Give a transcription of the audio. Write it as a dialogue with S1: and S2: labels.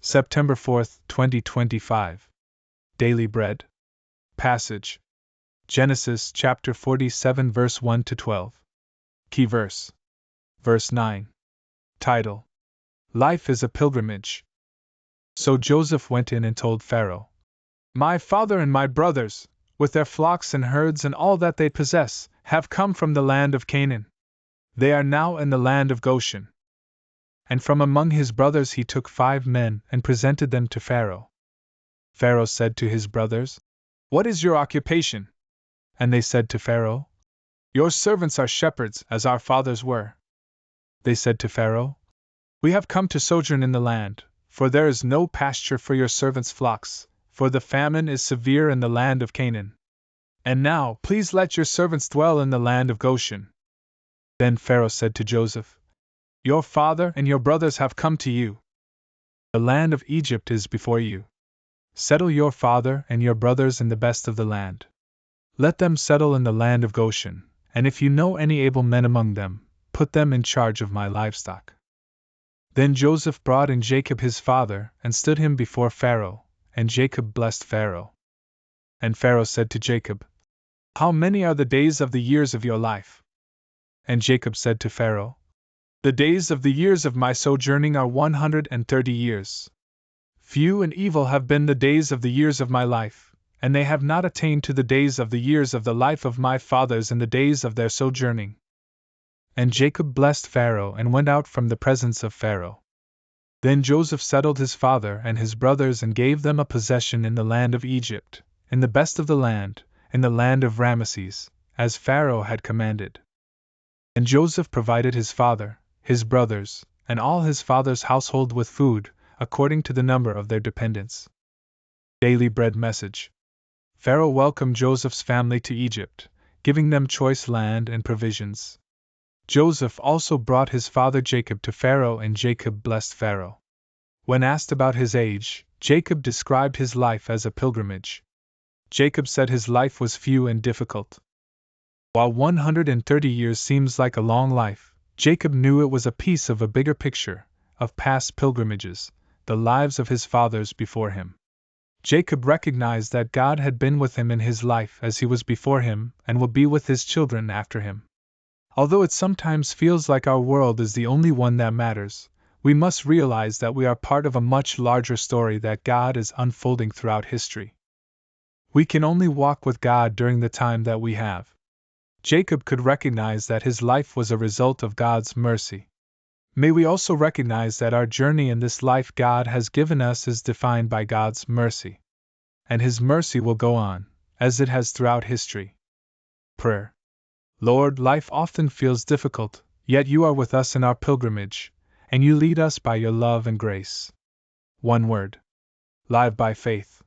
S1: September 4th, 2025. Daily Bread. Passage: Genesis chapter 47 verse 1 to 12. Key verse. Verse 9. Title: Life is a Pilgrimage. So Joseph went in and told Pharaoh, "My father and my brothers, with their flocks and herds and all that they possess, have come from the land of Canaan. They are now in the land of Goshen." And from among his brothers he took 5 men and presented them to Pharaoh. Pharaoh said to his brothers, "What is your occupation?" And they said to Pharaoh, "Your servants are shepherds, as our fathers were." They said to Pharaoh, "We have come to sojourn in the land, for there is no pasture for your servants' flocks, for the famine is severe in the land of Canaan. And now, please let your servants dwell in the land of Goshen." Then Pharaoh said to Joseph, "Your father and your brothers have come to you. The land of Egypt is before you. Settle your father and your brothers in the best of the land. Let them settle in the land of Goshen, and if you know any able men among them, put them in charge of my livestock." Then Joseph brought in Jacob his father, and stood him before Pharaoh, and Jacob blessed Pharaoh. And Pharaoh said to Jacob, "How many are the days of the years of your life?" And Jacob said to Pharaoh, "The days of the years of my sojourning are 130 years. Few and evil have been the days of the years of my life, and they have not attained to the days of the years of the life of my fathers in the days of their sojourning." And Jacob blessed Pharaoh and went out from the presence of Pharaoh. Then Joseph settled his father and his brothers and gave them a possession in the land of Egypt, in the best of the land, in the land of Ramesses, as Pharaoh had commanded. And Joseph provided his father, his brothers, and all his father's household with food, according to the number of their dependents. Daily Bread Message. Pharaoh welcomed Joseph's family to Egypt, giving them choice land and provisions. Joseph also brought his father Jacob to Pharaoh, and Jacob blessed Pharaoh. When asked about his age, Jacob described his life as a pilgrimage. Jacob said his life was few and difficult. While 130 years seems like a long life, Jacob knew it was a piece of a bigger picture, of past pilgrimages, the lives of his fathers before him. Jacob recognized that God had been with him in his life as he was before him and will be with his children after him. Although it sometimes feels like our world is the only one that matters, we must realize that we are part of a much larger story that God is unfolding throughout history. We can only walk with God during the time that we have. Jacob could recognize that his life was a result of God's mercy. May we also recognize that our journey in this life God has given us is defined by God's mercy. And His mercy will go on, as it has throughout history. Prayer. Lord, life often feels difficult, yet you are with us in our pilgrimage, and you lead us by your love and grace. One word. Live by faith.